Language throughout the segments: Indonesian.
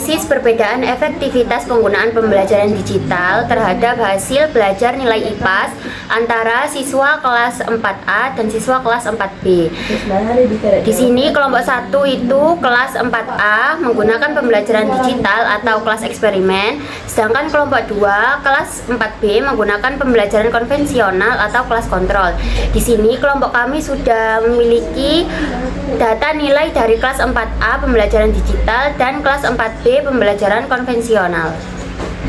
Analisis perbedaan efektivitas penggunaan pembelajaran digital terhadap hasil belajar nilai IPAS antara siswa kelas 4A dan siswa kelas 4B. Di sini kelompok 1 itu kelas 4A menggunakan pembelajaran digital atau kelas eksperimen, sedangkan kelompok 2 kelas 4B menggunakan pembelajaran konvensional atau kelas kontrol. Di sini kelompok kami sudah memiliki data nilai dari kelas 4A pembelajaran digital dan kelas 4B pembelajaran konvensional.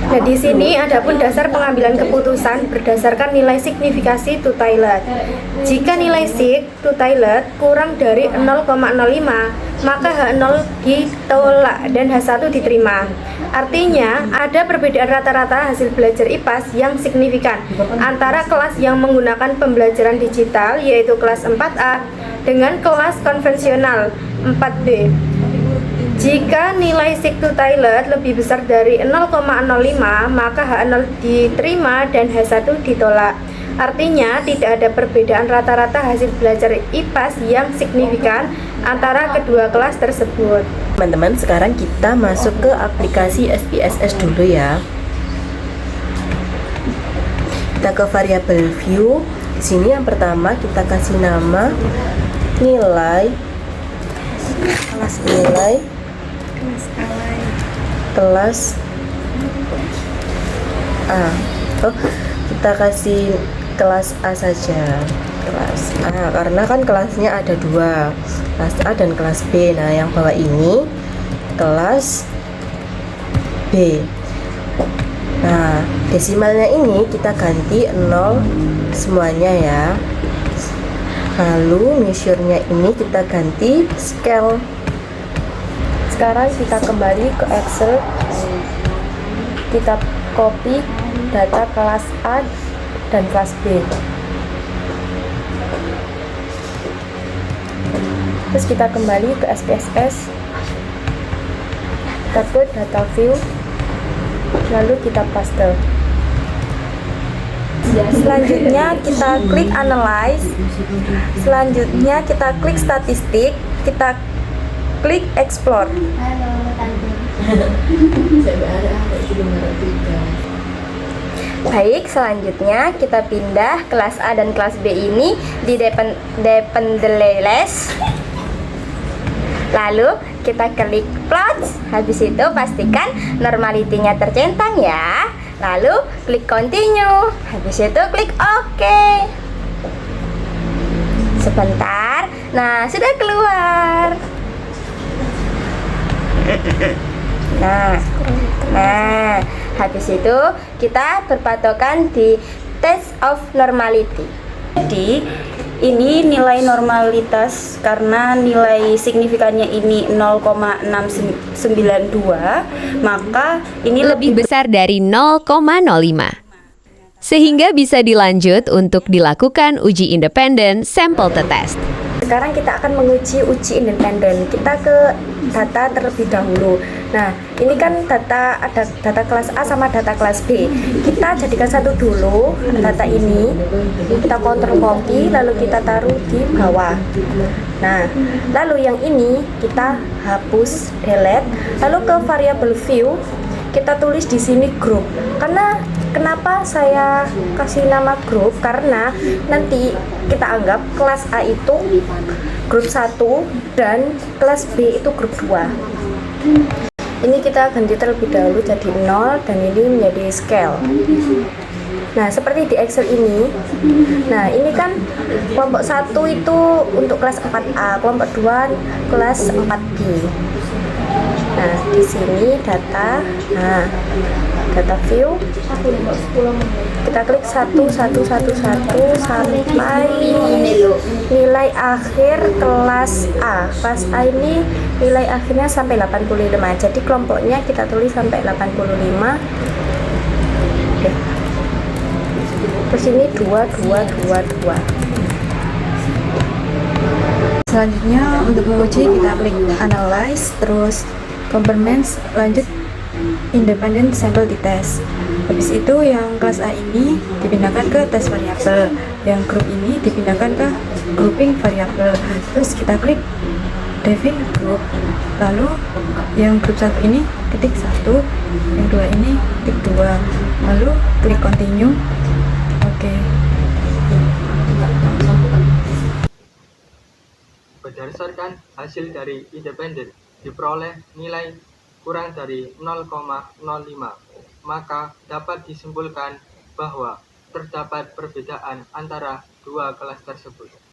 Nah, di sini adapun dasar pengambilan keputusan berdasarkan nilai signifikasi to Taylor. Jika nilai sig to Taylor kurang dari 0,05, maka H0 ditolak dan H1 diterima. Artinya, ada perbedaan rata-rata hasil belajar IPAS yang signifikan antara kelas yang menggunakan pembelajaran digital, yaitu kelas 4A, dengan kelas konvensional 4B. Jika nilai sig to Taylor lebih besar dari 0,05, maka H0 diterima dan H1 ditolak. Artinya, tidak ada perbedaan rata-rata hasil belajar IPAS yang signifikan antara kedua kelas tersebut. Teman-teman, sekarang kita masuk ke aplikasi SPSS dulu ya. Kita ke variabel view. Di sini yang pertama kita kasih nama nilai kelas A. Kita kasih kelas A saja, kelas A, karena kan kelasnya ada dua, kelas A dan kelas B. Nah, yang bawah ini kelas B. Nah, desimalnya ini kita ganti 0 semuanya ya. Lalu measure-nya ini kita ganti scale. Sekarang kita kembali ke Excel. Kita copy data kelas A dan kelas B. Terus kita kembali ke SPSS. Kita ke data view. Lalu kita paste. Selanjutnya kita klik analyze. Selanjutnya kita klik statistik. Kita klik explore. Baik, selanjutnya kita pindah kelas A dan kelas B ini di dependencies. Lalu kita klik plot. Habis itu pastikan normality-nya tercentang ya. Lalu klik continue. Habis itu klik OK. Sebentar. Nah, sudah keluar. Nah, habis itu kita berpatokan di test of normality. Jadi ini nilai normalitas karena nilai signifikannya ini 0,692, maka ini lebih besar dari 0,05. Sehingga bisa dilanjut untuk dilakukan uji independen sampel test. Sekarang kita akan menguji uji independen. Kita ke data terlebih dahulu. Nah, ini kan ada data kelas A sama data kelas B. Kita jadikan satu dulu data ini. Kita kontrol copy, lalu kita taruh di bawah. Nah, lalu yang ini kita hapus, delete. Lalu ke variable view, kita tulis di sini group. Kenapa saya kasih nama grup? Karena nanti kita anggap kelas A itu grup 1 dan kelas B itu grup 2. Ini kita ganti terlebih dahulu jadi 0 dan ini menjadi scale. Nah, seperti di Excel ini. Nah, ini kan kelompok 1 itu untuk kelas 4A, kelompok 2 kelas 4B. Nah, di sini data. Nah, data view, kita klik 1 sampai nilai akhir kelas A. Kelas A ini nilai akhirnya sampai 85. Jadi kelompoknya kita tulis sampai 85. Oke. Terus ini 2. Selanjutnya untuk menguji kita klik analyze, terus compartments, lanjut independent sample test. Habis itu yang kelas A ini dipindahkan ke tes variabel, yang grup ini dipindahkan ke grouping variabel. Terus kita klik define group. Lalu yang grup 1 ini ketik 1, yang 2 ini ketik 2. Lalu klik continue. Oke. Berdasarkan hasil dari independen diperoleh nilai kurang dari 0,05, maka dapat disimpulkan bahwa terdapat perbedaan antara dua kelas tersebut.